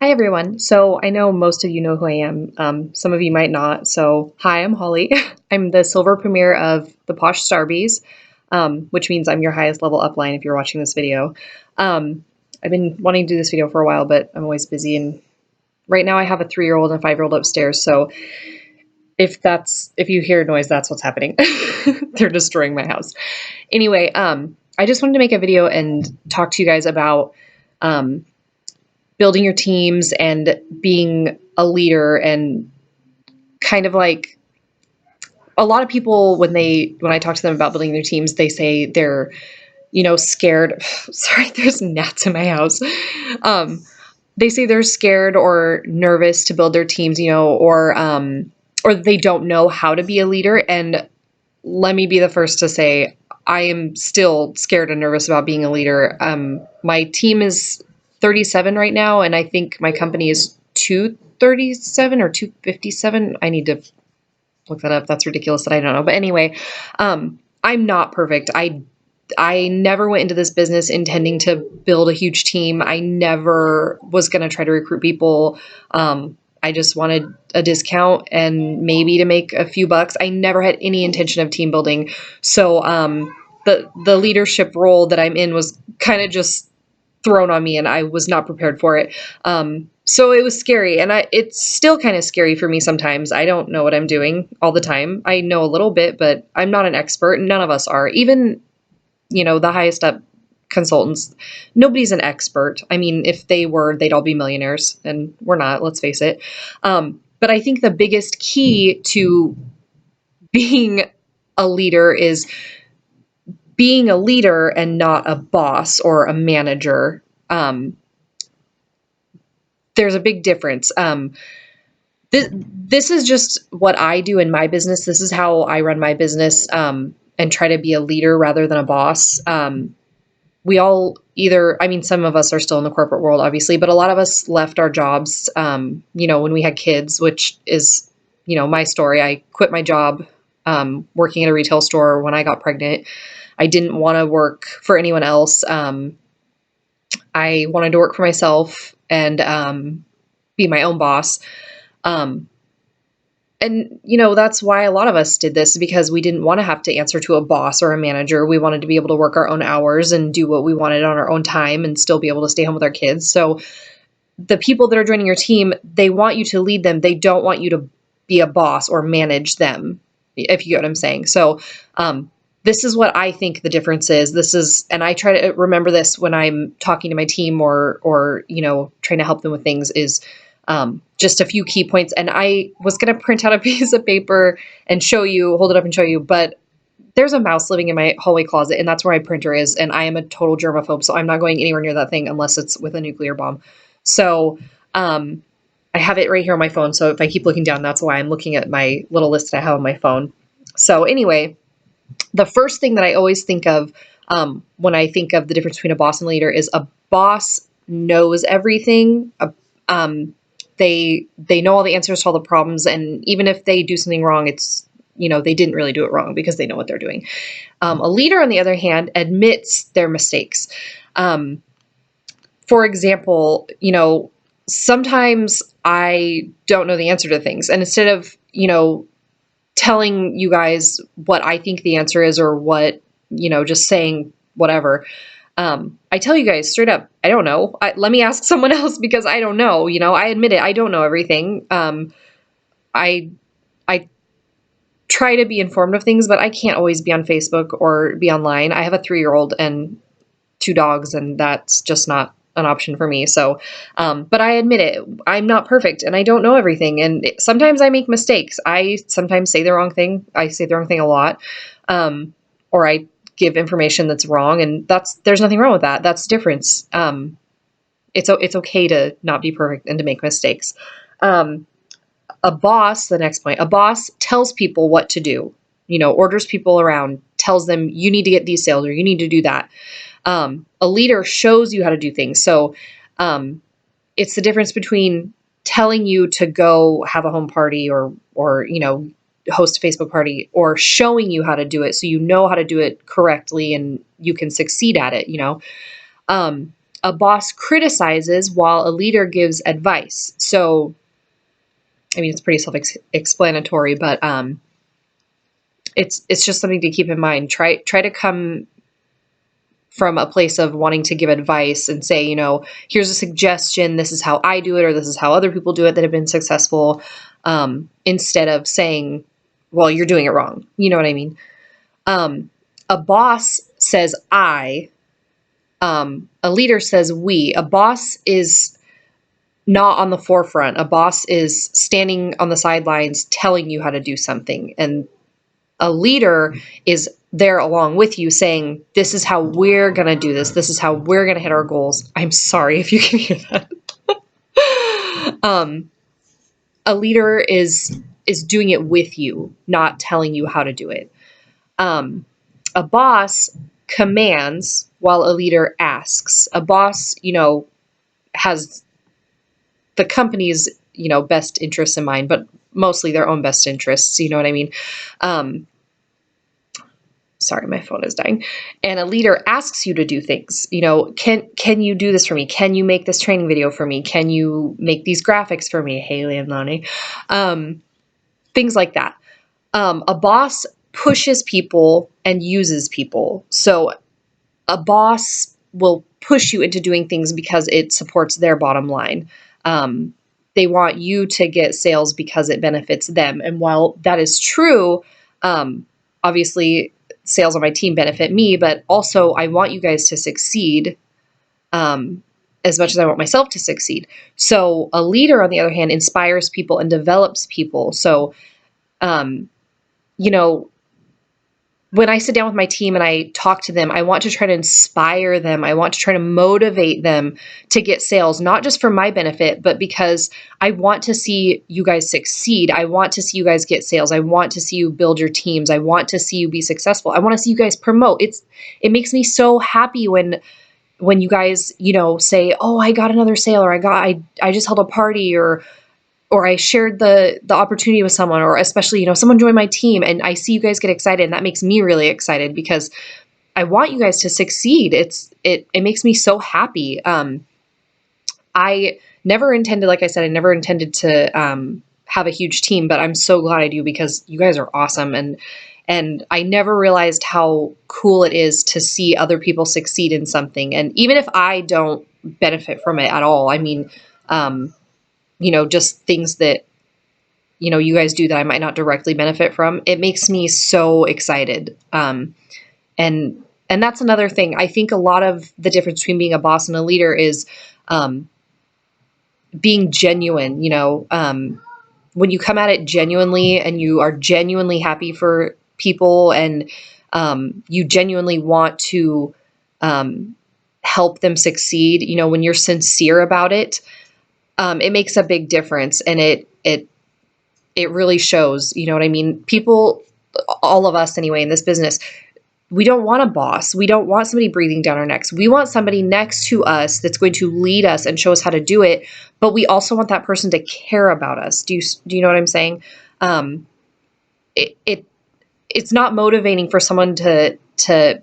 Hi, everyone. So I know most of you know who I am. Some of you might not. So hi, I'm Holly. I'm the silver premier of the Posh Starbies, which means I'm your highest level upline if you're watching this video. I've been wanting to do this video for a while, but I'm always busy. And right now I have a 3-year-old and a 5-year-old upstairs. So if you hear noise, that's what's happening. They're destroying my house. Anyway, I just wanted to make a video and talk to you guys about um, building your teams and being a leader, and kind of like a lot of people when I talk to them about building their teams, they say they're scared. Sorry, there's gnats in my house. They say they're scared or nervous to build their teams, or they don't know how to be a leader. And let me be the first to say I am still scared and nervous about being a leader. My team is 37 right now, and I think my company is 237 or 257. I need to look that up. That's ridiculous that I don't know. But anyway, I'm not perfect. I never went into this business intending to build a huge team. I never was going to try to recruit people. I just wanted a discount and maybe to make a few bucks. I never had any intention of team building. So the leadership role that I'm in was kind of just thrown on me, and I was not prepared for it. So it was scary, and it's still kind of scary for me sometimes. I don't know what I'm doing all the time. I know a little bit, but I'm not an expert. None of us are. Even the highest up consultants, nobody's an expert. I mean, if they were, they'd all be millionaires, and we're not, let's face it. But I think the biggest key to being a leader is being a leader and not a boss or a manager. There's a big difference. This is just what I do in my business. This is how I run my business, and try to be a leader rather than a boss. We all some of us are still in the corporate world, obviously, but a lot of us left our jobs, when we had kids, which is, my story. I quit my job, working at a retail store when I got pregnant. I didn't want to work for anyone else. I wanted to work for myself and be my own boss. Um, and that's why a lot of us did this, because we didn't want to have to answer to a boss or a manager. We wanted to be able to work our own hours and do what we wanted on our own time and still be able to stay home with our kids. So the people that are joining your team, they want you to lead them. They don't want you to be a boss or manage them, if you get what I'm saying. So, this is what I think the difference is. And I try to remember this when I'm talking to my team or trying to help them with things, is just a few key points. And I was going to print out a piece of paper and hold it up and show you, but there's a mouse living in my hallway closet, and that's where my printer is. And I am a total germaphobe, so I'm not going anywhere near that thing unless it's with a nuclear bomb. So, I have it right here on my phone. So if I keep looking down, that's why I'm looking at my little list that I have on my phone. So anyway, the first thing that I always think of, when I think of the difference between a boss and leader, is a boss knows everything. They know all the answers to all the problems, and even if they do something wrong, it's they didn't really do it wrong because they know what they're doing. A leader, on the other hand, admits their mistakes. For example, sometimes I don't know the answer to things, and instead of telling you guys what I think the answer is, or what just saying whatever, I tell you guys straight up, I don't know. Let me ask someone else, because I don't know. I admit it. I don't know everything. I I try to be informed of things, but I can't always be on Facebook or be online. I have a 3-year-old and 2 dogs, and that's just not an option for me. So, but I admit it. I'm not perfect, and I don't know everything. And sometimes I make mistakes. I sometimes say the wrong thing. I say the wrong thing a lot, or I give information that's wrong, and there's nothing wrong with that. That's the difference. It's okay to not be perfect and to make mistakes. The next point, a boss tells people what to do, orders people around, tells them you need to get these sales or you need to do that. A leader shows you how to do things. So, it's the difference between telling you to go have a home party or host a Facebook party, or showing you how to do it so you know how to do it correctly and you can succeed at it. A boss criticizes while a leader gives advice. So, I mean, it's pretty self-explanatory, but it's just something to keep in mind. Try to come from a place of wanting to give advice and say, here's a suggestion. This is how I do it, or this is how other people do it that have been successful. Instead of saying, well, you're doing it wrong. You know what I mean? A boss says I. A leader says we. A boss is not on the forefront. A boss is standing on the sidelines telling you how to do something. And a leader is there along with you saying, this is how we're going to do this. This is how we're going to hit our goals. I'm sorry if you can hear that. A leader is doing it with you, not telling you how to do it. A boss commands while a leader asks. A boss, has the company's, best interests in mind, but mostly their own best interests. You know what I mean? Sorry, my phone is dying. And a leader asks you to do things. Can you do this for me? Can you make this training video for me? Can you make these graphics for me? Haley and Lonnie. Things like that. A boss pushes people and uses people. So a boss will push you into doing things because it supports their bottom line. They want you to get sales because it benefits them. And while that is true, obviously sales on my team benefit me, but also I want you guys to succeed as much as I want myself to succeed. So a leader, on the other hand, inspires people and develops people. So, when I sit down with my team and I talk to them, I want to try to inspire them. I want to try to motivate them to get sales, not just for my benefit, but because I want to see you guys succeed. I want to see you guys get sales. I want to see you build your teams. I want to see you be successful. I want to see you guys promote. It makes me so happy when you guys, say, oh, I got another sale, or I just held a party, or I shared the opportunity with someone, or especially, someone joined my team and I see you guys get excited, and that makes me really excited because I want you guys to succeed. It makes me so happy. I never intended, like I said, I never intended to have a huge team, but I'm so glad I do because you guys are awesome. And I never realized how cool it is to see other people succeed in something. And even if I don't benefit from it at all, I mean, just things that, you guys do that I might not directly benefit from, it makes me so excited. And that's another thing. I think a lot of the difference between being a boss and a leader is being genuine. When you come at it genuinely and you are genuinely happy for people, and you genuinely want to help them succeed, when you're sincere about it, it makes a big difference, and it really shows. You know what I mean? People, all of us anyway, in this business, we don't want a boss. We don't want somebody breathing down our necks. We want somebody next to us that's going to lead us and show us how to do it. But we also want that person to care about us. Do you know what I'm saying? It's not motivating for someone to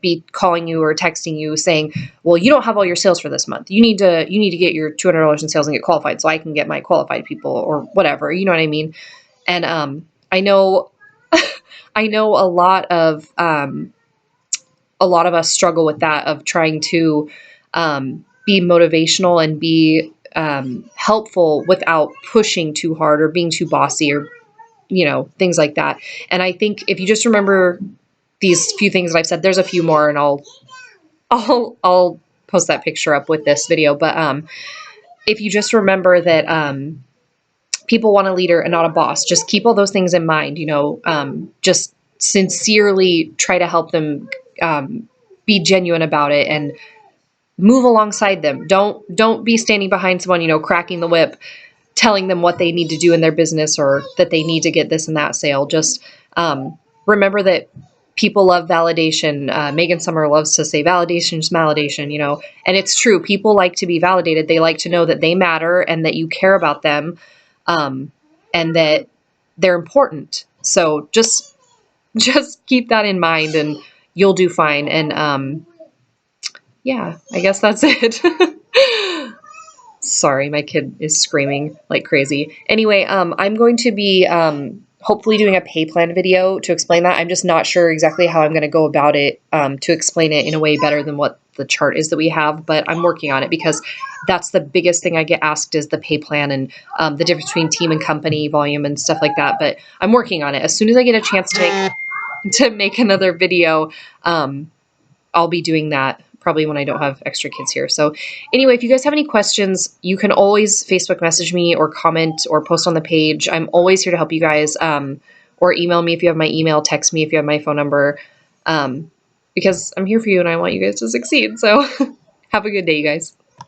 be calling you or texting you saying, well, you don't have all your sales for this month. You need to get your $200 in sales and get qualified so I can get my qualified people, or whatever. You know what I mean? And I know I know a lot of us struggle with that, of trying to be motivational and be helpful without pushing too hard or being too bossy, or things like that. And I think if you just remember these few things that I've said, there's a few more, and I'll post that picture up with this video. But if you just remember that people want a leader and not a boss, just keep all those things in mind. Just sincerely try to help them, be genuine about it, and move alongside them. Don't be standing behind someone, cracking the whip, telling them what they need to do in their business, or that they need to get this and that sale. Just remember that people love validation. Megan Summer loves to say validation is validation, and it's true. People like to be validated. They like to know that they matter and that you care about them, and that they're important. So just keep that in mind, and you'll do fine. And yeah, I guess that's it. Sorry, my kid is screaming like crazy. Anyway, I'm going to be hopefully doing a pay plan video to explain that. I'm just not sure exactly how I'm going to go about it to explain it in a way better than what the chart is that we have, but I'm working on it because that's the biggest thing I get asked is the pay plan and the difference between team and company volume and stuff like that. But I'm working on it. As soon as I get a chance to make another video, I'll be doing that probably when I don't have extra kids here. So anyway, if you guys have any questions, you can always Facebook message me or comment or post on the page. I'm always here to help you guys, or email me if you have my email, text me if you have my phone number, because I'm here for you and I want you guys to succeed. So have a good day, you guys.